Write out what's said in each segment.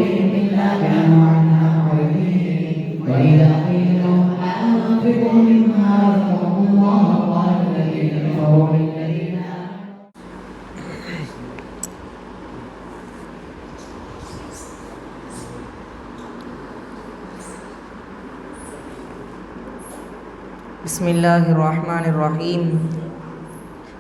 منا كان عنا عظيم وإذا قيل أنفقوا مما رزقكم الله قال الذين كفروا للذين بسم الله الرحمن الرحيم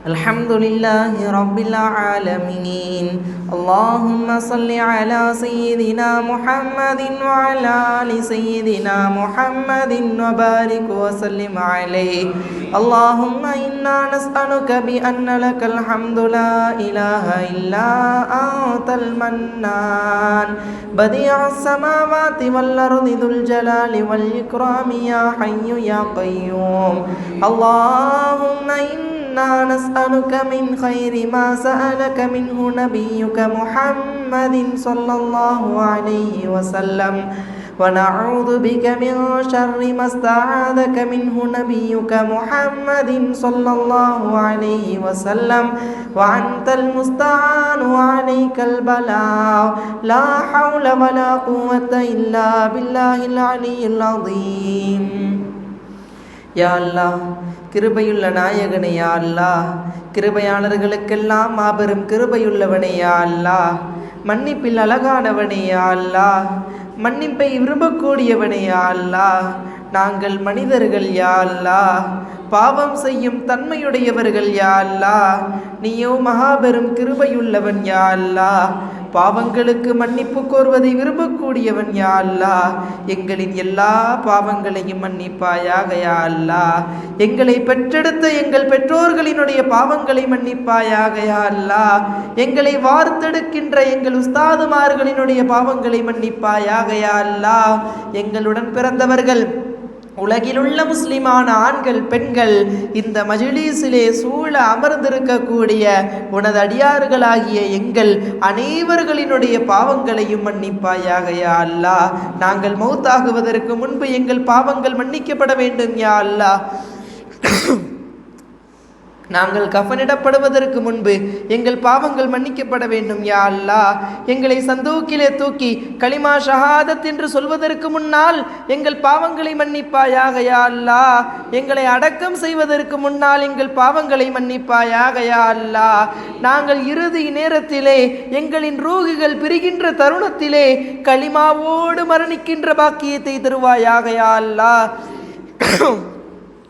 الحمد لله رب العالمين اللهم صل على سيدنا محمد وعلى آل سيدنا محمد وبارك وسلم عليه اللهم إنا نسألك بأن لك الحمد لا إله إلا أنت المنان بديع السماوات والأرض ذو الجلال والإكرام يا حي يا قيوم اللهم إنا نسألك من خير ما سألك منه نبيك محمد صلى الله عليه وسلم ونعوذ بك من شر ما استعاذك منه نبيك محمد صلى الله عليه وسلم وأنت المستعان وعليك البلاغ لا حول ولا قوة إلا بالله العلي العظيم يا الله கிருபையுள்ள நாயகனே யா அல்லாஹ் கிருபையாளர்களுக்கெல்லாம் மாபெரும் கிருபையுள்ளவனே யா அல்லாஹ் மன்னிப்பில் அழகானவனே யா அல்லாஹ் மன்னிப்பை விரும்பக்கூடியவனே யா அல்லாஹ் நாங்கள் மனிதர்கள் யா அல்லாஹ் பாவம் செய்யும் தன்மையுடையவர்கள் யா அல்லாஹ் நீயோ மகாபெரும் கிருபையுள்ளவன் யா அல்லாஹ் பாவங்களுக்கு மன்னிப்பு கோருவதை விரும்பக்கூடியவன் யா அல்லாஹ் எங்களின் எல்லா பாவங்களையும் மன்னிப்பாயாக யா அல்லாஹ் எங்களை பெற்றெடுத்த எங்கள் பெற்றோர்களினுடைய பாவங்களை மன்னிப்பாயாக யா அல்லாஹ் எங்களை வார்த்தெடுக்கின்ற எங்கள் உஸ்தாதுமார்களினுடைய பாவங்களை மன்னிப்பாயாக யா அல்லாஹ் எங்களுடன் பிறந்தவர்கள் உலகிலுள்ள முஸ்லிமான ஆண்கள் பெண்கள் இந்த மஜ்லிஸிலே சூழ அமர்ந்திருக்கக்கூடிய உனது அடியார்களாகிய எங்கள் அனைவர்களினுடைய பாவங்களையும் மன்னிப்பாயாக யா அல்லாஹ் நாங்கள் மௌத்தாகுவதற்கு முன்பு எங்கள் பாவங்கள் மன்னிக்கப்பட வேண்டும் யா அல்லாஹ் நாங்கள் கஃனிடப்படுவதற்கு முன்பு எங்கள் பாவங்கள் மன்னிக்கப்பட வேண்டும் யா அல்லாஹ் எங்களை சந்தூக்கிலே தூக்கி கலிமா ஷஹாதத் என்று சொல்வதற்கு முன்னால் எங்கள் பாவங்களை மன்னிப்பாயாக யா அல்லாஹ் எங்களை அடக்கம் செய்வதற்கு முன்னால் எங்கள் பாவங்களை மன்னிப்பாயாக யா அல்லாஹ் நாங்கள் இறுதி நேரத்திலே எங்களின் ரூகுகள் பிரிகின்ற தருணத்திலே கலிமாவோடு மரணிக்கின்ற பாக்கியத்தை தருவாயாக யா அல்லாஹ்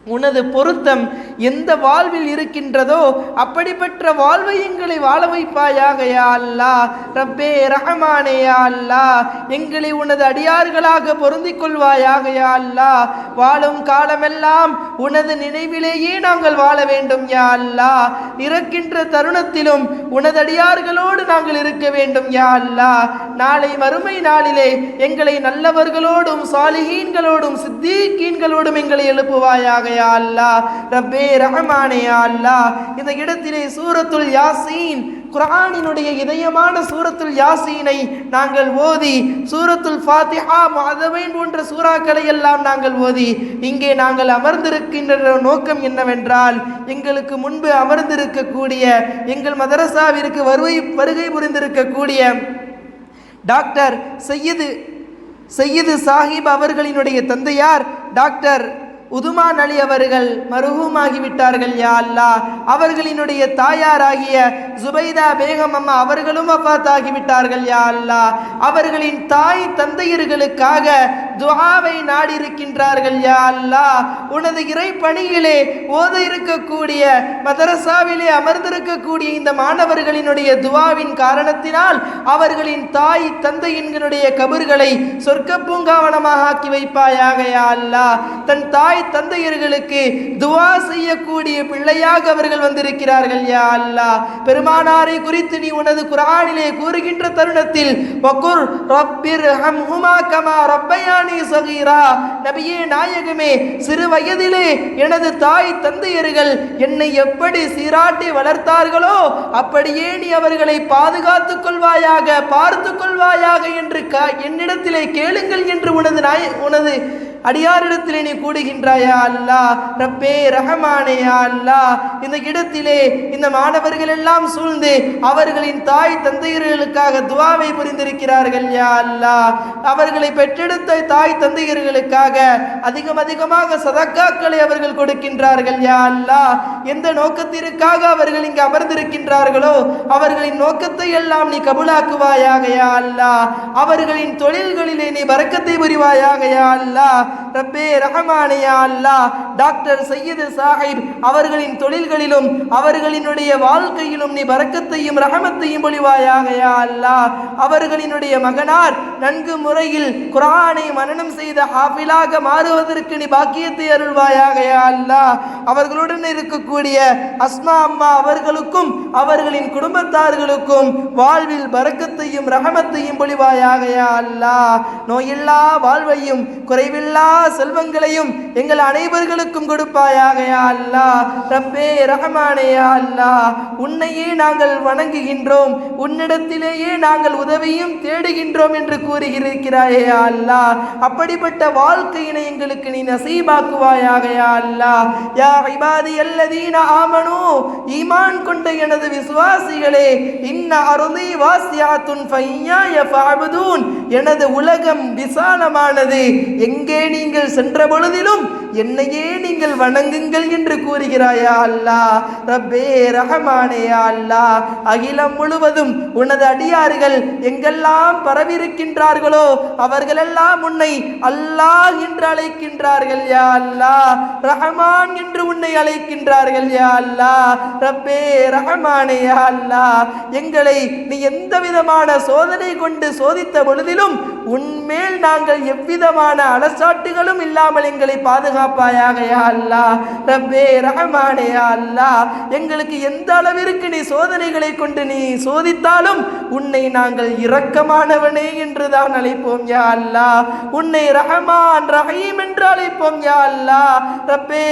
உனது பொருத்தம் எந்த வாழ்வில் இருக்கின்றதோ அப்படிப்பட்ட வாழ்வை எங்களை வாழ வைப்பாயாக யா அல்லாஹ் ரப்பே ரஹ்மானே யா அல்லாஹ் எங்களை உனது அடியார்களாக பொருந்திக் கொள்வாயாக யா அல்லாஹ் வாழும் காலமெல்லாம் உனது நினைவிலேயே நாங்கள் வாழ வேண்டும் யா அல்லாஹ் இறக்கின்ற தருணத்திலும் உனது அடியார்களோடு நாங்கள் இருக்க வேண்டும் யா அல்லாஹ் நாளை மறுமை நாளிலே எங்களை நல்லவர்களோடும் சாலிஹீன்களோடும் சித்தீக்கீன்களோடும் எங்களை எழுப்புவாயாக யா அல்லாஹ் ரப்பே ரஹ்மானே யா அல்லாஹ் இந்த இடத்திலே சூரத்துல் யாசீன் குர்ஆனினுடைய இதயமான சூரத்துல் யாசீனை நாங்கள் ஓதி சூரத்துல் ஃபாத்திஹா முஅதவைன் போன்ற சூறாக்களை எல்லாம் நாங்கள் ஓதி இங்கே நாங்கள் அமர்ந்திருக்கின்ற நோக்கம் என்னவென்றால் எங்களுக்கு முன்பு அமர்ந்திருக்கக்கூடிய எங்கள் மதரசாவிற்கு வருகை புரிந்திருக்கக்கூடிய டாக்டர் சையது சாஹிப் அவர்களினுடைய தந்தையார் டாக்டர் உதுமான் அலி அவர்கள் மருஹூமாகிவிட்டார்கள் யா அல்லாஹ் அவர்களினுடைய தாயாராகிய ஜுபைதா பேகம் அம்மா அவர்களும் வஃபாத் ஆகிவிட்டார்கள் யா அல்லாஹ் அவர்களின் தாய் தந்தையர்களுக்காக துஆவை நாடி இருக்கின்றார்கள் யா அல்லாஹ் உனது இறை பணியிலே ஓத இருக்கக்கூடிய மதரசாவிலே அமர்ந்திருக்கக்கூடிய இந்த மாணவர்களினுடைய துஆவின் காரணத்தினால் அவர்களின் தாய் தந்தையின்களுடைய கபர்களை சொர்க்க பூங்காவனமாக ஆக்கி வைப்பாயாக யா அல்லாஹ் தன் தாய் தந்தையர்களுக்கு துஆ செய்யக்கூடிய பிள்ளையாக அவர்கள் வந்திருக்கிறார்கள் யா அல்லாஹ் பெருமானாரை குறித்து நீ உனது குர்ஆனிலே கூறுகின்ற தருணத்தில் வகுர் ரப்பிர்ஹம்ஹுமா கமா ரப்பயானி ஸகீரா நபியே நாயகமே சிறு வயதிலே எனது தாய் தந்தையர்கள் என்னை எப்படி சீராட்டி வளர்த்தார்களோ அப்படியே நீ அவர்களை பாதுகாத்துக் கொள்வாயாக பார்த்து கொள்வாயாக என்று என்னிடத்திலே கேளுங்கள் என்று உனது அடியாரிடத்திலே நீ கூடுகின்றாயா அல்லாஹ். ரப்பே ரஹமானே யா அல்லாஹ், இந்த இடத்திலே இந்த மாணவர்கள் எல்லாம் சூழ்ந்து அவர்களின் தாய் தந்தையர்களுக்காக துஆவை புரிந்திருக்கிறார்கள் யா அல்லாஹ். அவர்களை பெற்றெடுத்த தாய் தந்தையர்களுக்காக அதிகமாக சதக்காக்களை அவர்கள் கொடுக்கின்றார்கள் யா அல்லாஹ். எந்த நோக்கத்திற்காக அவர்கள் இங்கு அமர்ந்திருக்கின்றார்களோ அவர்களின் நோக்கத்தை எல்லாம் நீ கபூலாக்குவாயாக யா அல்லாஹ். அவர்களின் தொழில்களிலே நீ பரக்கத்தை புரிவாயாக யா அல்லாஹ். ரப்பே ரஹமானே யா அல்லாஹ், டாக்டர் சையது சாஹிப் அவர்களின் தொழில்களிலும் அவர்களினுடைய வாழ்க்கையிலும் நீ பரக்கத்தையும் ரஹமத்தையும் பொழிவாயாக யா அல்லாஹ். அவர்களினுடைய மகனார் நன்கு முறையில் குர்ஆனை மனனம் செய்த ஹாஃபிலாக மாறுவதற்கு நீ பாக்கியத்தை அருள்வாயாக யா அல்லாஹ். அவர்களுடன் இருக்கக்கூடிய அஸ்மா அம்மா அவர்களுக்கும் அவர்களின் குடும்பத்தார்களுக்கும் வாழ்வில் பரக்கத்தையும் ரஹமத்தையும் பொழிவாயாக யா அல்லாஹ். நோயில்லா வாழ்வையும் குறைவில்லா செல்வங்களையும் எங்கள் அனைவர்களுக்கும் கொடுப்பாயாக யா அல்லாஹ். ரப்பே ரஹமானே யா அல்லாஹ், உன்னையே நாங்கள் வணங்குகின்றோம், உன்னிடத்திலேயே நாங்கள் உதவியும் தேடுகின்றோம் என்று கூறுகிறாயே யா அல்லாஹ். அப்படிப்பட்ட வாழ்க்கையினை எங்களுக்கு நீ நசீபாக்குவாயாக யா அல்லாஹ். யா இபாதி அல்லதீன ஆமனு, ஈமான் கொண்ட எனது விசுவாசிகளே, இன்ன அருளி வாசியாத்துன் ஃபைய்யா ஃபஅபுதூன், எனது உலகம் விசாலமானது, எங்கே நீங்கள் சென்ற பொழுதிலும் என்னையே நீங்கள் வணங்குங்கள் என்று கூறுகிறாயா அல்லாஹ். ரப்பே ரஹமானே யா அல்லாஹ், அகிலம் முழுவதும் உனது அடியார்கள் எங்கெல்லாம் பரவிருக்கின்றார்களோ அவர்களெல்லாம் உன்னை அல்லாஹ் என்று அழைக்கின்றார்கள் யா அல்லாஹ். ரஹமான் என்று உன்னை அழைக்கின்றார்கள் யா அல்லாஹ். ரப்பே ரஹமானே யா அல்லாஹ், எங்களை நீ எந்த விதமான சோதனை கொண்டு சோதித்த பொழுதிலும் உன்மேல் நாங்கள் எவ்விதமான அலசாட்டுகளும் இல்லாமல் எங்களை பாதுகாப்பாயாக யா அல்லாஹ். ரப்பே ரஹமானே யா அல்லாஹ், எங்களுக்கு எந்த அளவிற்கு நீ சோதனைகளை கொண்டு நீ சோதித்தாலும் உன்னை நாங்கள் இரக்கமானவனே என்று தான் அழைப்போம் யா அல்லாஹ். உன்னை ரஹமான் ரஹீம் என்று அழைப்போம் யா அல்லாஹ். ரப்பே,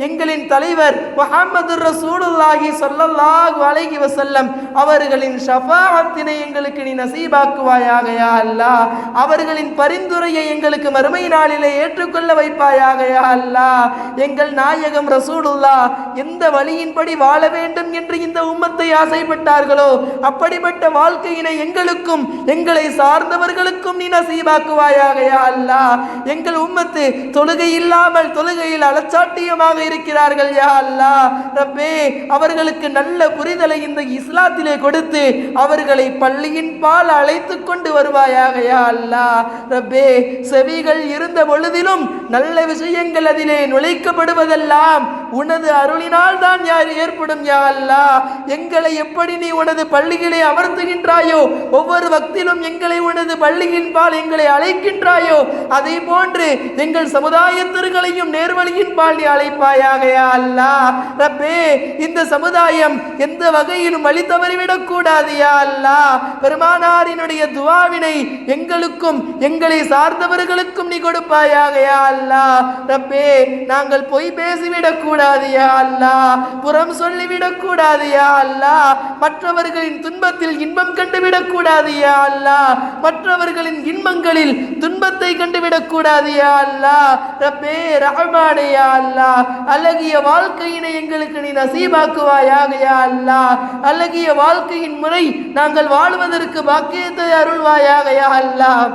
எங்களின் தலைவர் முஹம்மது ரசூலுல்லாஹி ஸல்லல்லாஹு அலைஹி வஸல்லம் அவர்களின் ஷஃபாஅத்தினை எங்களுக்கு நீ நசீபாக்குவாயாக யா அல்லாஹ். அவர்களின் பரிந்துரையை எங்களுக்கு மறுமை நாளிலே ஏற்றுக்கொள்ள வைப்பாயாக யா அல்லாஹ். எங்கள் நாயகம் ரசூலுல்லாஹ் எந்த வழியின்படி வாழ வேண்டும் என்று இந்த உம்மத்தை ஆசைப்பட்டார்களோ அப்படிப்பட்ட வாழ்க்கையினை எங்களுக்கும் எங்களை சார்ந்தவர்களுக்கும் நீ நசீபாக்குவாயாக யா அல்லாஹ். எங்கள் உம்மத்து தொழுகை இல்லாமல் தொழுகையில் அலச்சாட்டியமாக இருக்கிறார்கள் யா அல்லாஹ். ரப்பே, அவர்களுக்கு நல்ல புரிதலை இந்த இஸ்லாத்திலே கொடுத்து அவர்களை பள்ளியின் பால் அழைத்து கொண்டு வருவாயாக யா அல்லாஹ். ரப்பே, செவிகள் இருந்த பொழுதிலும் நல்ல விஷயங்கள் அதிலே நுழைக்கப்படுவதெல்லாம் உனது அருளினால் தான் ஏற்படும் யா அல்லாஹ். எங்களை எப்படி நீ உனது பள்ளிகளை அமர்த்துகின்றாயோ, ஒவ்வொரு வக்திலும் எங்களை உனது பள்ளியின் பால் எங்களை அழைக்கின்றாயோ, அதே போன்று எங்கள் சமுதாயத்திற்களையும் நேர்வழியின் பால் நீ அழைப்பாயாக யா அல்லாஹ். ரப்பே, இந்த சமுதாயம் எந்த வகையிலும் வழி தவறிவிடக் கூடாது யா அல்லாஹ். பெருமானாரினுடைய துஆவினை எங்களுக்கும் எங்களை சார்ந்தவர்களுக்கும் நீ கொடுப்பாயாக யா அல்லாஹ். ரப்பே, நாங்கள் பொய் பேசிவிடக் கூடாது யா அல்லாஹ், புறம் சொல்லிவிடக் கூடாது யா அல்லாஹ், மற்றவர்களின் துன்பத்தில் இன்பம் கண்டுவிடக் கூடாது யா அல்லாஹ், மற்றவர்களின் இன்பங்களில் துன்பத்தை கண்டுவிடக் கூடாது யா அல்லாஹ். ரப்பே ரஹ்மானே யா அல்லாஹ், அழகிய வாழ்க்கையினை எங்களுக்கு நீ நசீபாக்குவாயாக யா அல்லாஹ். அழகிய வாழ்க்கையின் முறை நாங்கள் வாழ்வதற்கு பாக்கியத்தை அருள்வாயாக யா அல்லாஹ்.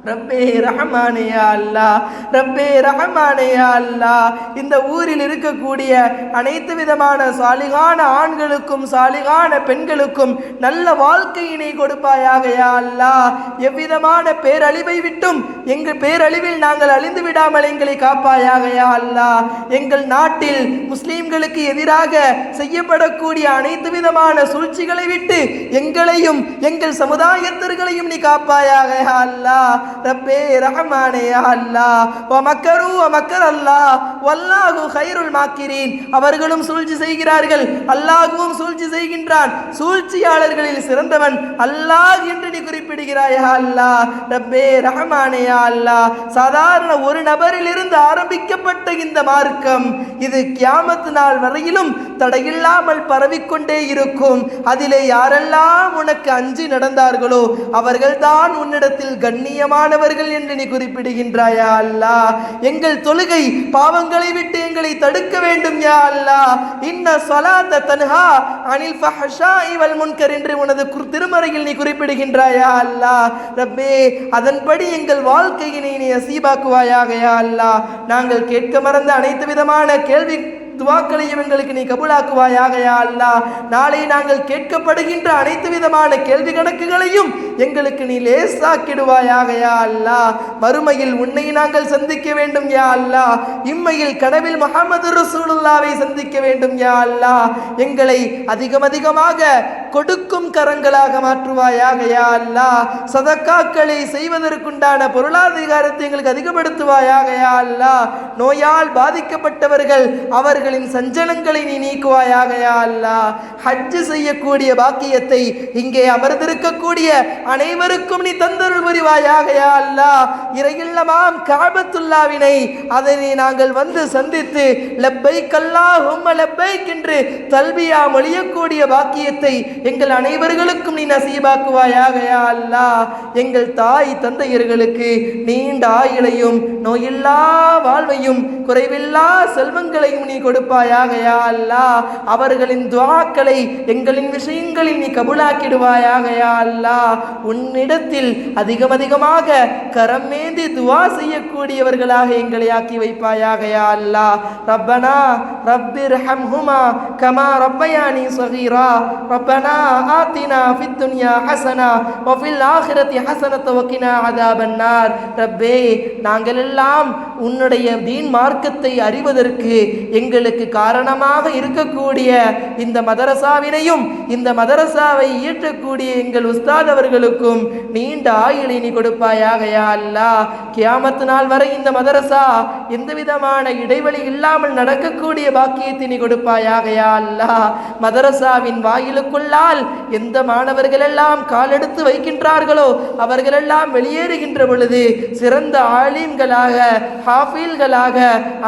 ரப்பே ரஹ்மானே யா அல்லாஹ், ரப்பே ரஹ்மானே யா அல்லாஹ், இந்த ஊரில் இருக்கக்கூடிய அனைத்து விதமான சாலிகான ஆண்களுக்கும் சாலிகான பெண்களுக்கும் நல்ல வாழ்க்கையினை கொடுப்பாயாக யா அல்லாஹ். எவ்விதமான பேரழிவை விட்டும் எங்கள் பேரழிவில் நாங்கள் அழிந்து விடாமல் எங்களை காப்பாயாக யா அல்லாஹ். எங்கள் நாட்டில் முஸ்லீம்களுக்கு எதிராக செய்யப்படக்கூடிய அனைத்து விதமான சூழ்ச்சிகளை விட்டு எங்களையும் எங்கள் சமுதாயத்திற்களையும் நீ காப்பாயாக யா அல்லாஹ். ரப்பே ரஹ்மானே யா அல்லாஹ். வமக்கரு வமக்கர் அல்லாஹ் வல்லாஹு கைருல் மாக்கிரீன். அவர்களும் சூழ்ச்சி செய்கிறார்கள், அல்லாஹ்வும் சூழ்ச்சி செய்கின்றான். சூழ்ச்சியாளர்களில் சிறந்தவன் அல்லாஹ் என்று நீ குறிப்பிடுகிறாய் யா அல்லாஹ். ரப்பே ரஹ்மானே யா அல்லாஹ், சாதாரண ஒரு நபரில் இருந்து ஆரம்பிக்கப்பட்ட இந்த மார்க்கம் இது கியாமத் நாள் வரையிலும் தடையில்லாமல் பரவிக்கொண்டே இருக்கும். அதிலே யாரெல்லாம் உனக்கு அஞ்சி நடந்தார்களோ அவர்கள்தான் உன்னிடத்தில் கண்ணியமான அதிகமானவர்கள் என்று நீ குறிப்பிடுகின்றாயா அல்லாஹ். எங்கள் தொழுகை பாவங்களை விட்டு எங்களை தடுக்க வேண்டும் யா அல்லாஹ். இன்ன ஸலாத்த தன்ஹா அனில் ஃபஹ்ஷாஇ வல் முன்கர் என்று உனது திருமறையில் நீ குறிப்பிடுகின்றாயா அல்லாஹ். ரப்பே, அதன்படி எங்கள் வாழ்க்கையினை நீ நசீபாக்குவாயாக யா அல்லாஹ். நாங்கள் கேட்க மறந்த அனைத்து விதமான கேள்வி துவாக்களையும் எங்களுக்கு நீ கபூலாக்குவாயாக யா அல்லாஹ். நாளை நாங்கள் கேட்கப்படுகின்ற அனைத்து விதமான கேள்வி கணக்குகளையும் எங்களுக்கு நீ லேசாக்கிடுவாயாக யா அல்லாஹ். மறுமையில் உன்னை நாங்கள் சந்திக்க வேண்டும் யா அல்லாஹ். இம்மையில் கனவில் முஹம்மது ரசூலுல்லாவை சந்திக்க வேண்டும் யா அல்லாஹ். எங்களை அதிகமாக கொடுக்கும் கரங்களாக மாற்றுவாயாக யா அல்லாஹ். சதக்காக்களை செய்வதற்குண்டான பொருளாதாரத்தை எங்களுக்கு அதிகப்படுத்துவாயாக யா அல்லாஹ். நோயால் பாதிக்கப்பட்டவர்கள் அவர்களின் சஞ்சலங்களை நீ நீக்குவாயாக யா அல்லாஹ். ஹஜ் செய்யக்கூடிய பாக்கியத்தை இங்கே அமர்ந்திருக்கக்கூடிய அனைவருக்கும் நீ தந்தருள் புரிவாயாக யா அல்லாஹ். இறையில்லமாம் கஅபத்துல்லாவினை அதனை நாங்கள் வந்து சந்தித்து லப்பைக் அல்லாஹும்ம லப்பைக் என்று தல்பியா மொழியக்கூடிய பாக்கியத்தை எங்கள் அனைவர்களுக்கும் நீ நசீபாக்குவாயாக யா அல்லாஹ். எங்கள் தாய் தந்தையர்களுக்கு நீண்ட ஆயுளையும் நோயில்லா வாழ்வையும் குறைவில்லா செல்வங்களையும் நீ கொடுப்பாயாக யா அல்லாஹ். அவர்களின் துஆக்களை எங்களின் விஷயங்களில் நீ கபூலாக்கிடுவாயாக யா அல்லாஹ். உன்னிடத்தில் அதிகமாக கரமேந்தி துஆ செய்யக்கூடியவர்களாக எங்களை ஆக்கி வைப்பாயாக யா அல்லாஹ். ரப்பனா ரப்பிர்ஹம்ஹுமா கமா ரப்பயானி ஸகீரா ரப்பனா ஆத்தினா ஃபித் துன்யா ஹஸனா வ ஃபில் ஆখিরাতি ஹஸனத வ கினா அஸாபன்னார். ரப்பே, நாங்கள் எல்லாம் உன்னுடைய தீன் மார்க்கத்தை அறிவதற்கு எங்களுக்கு காரணமாக இருக்கக்கூடிய இந்த மதரசாவினையும் இந்த மதரசாவை இயற்றக்கூடிய எங்கள் உஸ்தாத் அவர்களுக்கும் நீண்ட ஆயுளை நீ கொடுப்பாயாக யா அல்லாஹ். கியாமத் நாள் வரை இந்த மதரசா எந்த விதமான இடைவெளி இல்லாமல் நடக்கக்கூடிய பாக்கியத்தை நீ கொடுப்பாயாக யா அல்லாஹ். மதரசாவின் வாயிலுக்குள்ளால் எந்த மாணவர்கள் எல்லாம் காலெடுத்து வைக்கின்றார்களோ அவர்களெல்லாம் வெளியேறுகின்ற பொழுது சிறந்த ஆலிம்களாக, ஹாஃபீல்களாக,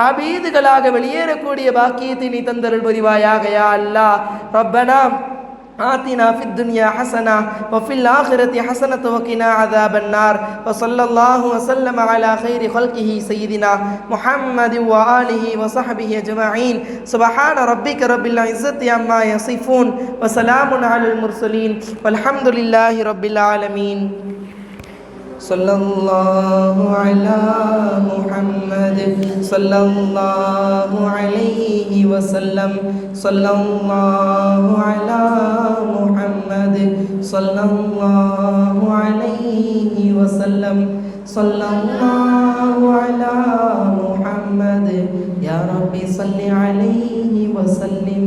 ஆபீதுகளாக வெளியேறக்கூடிய பாக்கியத்தை நீ தந்தருள் புரிவாயாக யா அல்லாஹ். ரப்பனா آتنا في الدنيا حسنة وفي الآخرة حسنة وقنا عذاب النار وصلى الله وسلم على خير خلقه سيدنا محمد وآله وصحبه أجمعين سبحان ربك رب العزة عما يصفون وسلام على المرسلين والحمد لله رب العالمين. صلى الله على محمد صلى الله عليه وسلم صلى الله على محمد صلى الله عليه وسلم صلى الله على محمد يا رب صل عليه وسلم.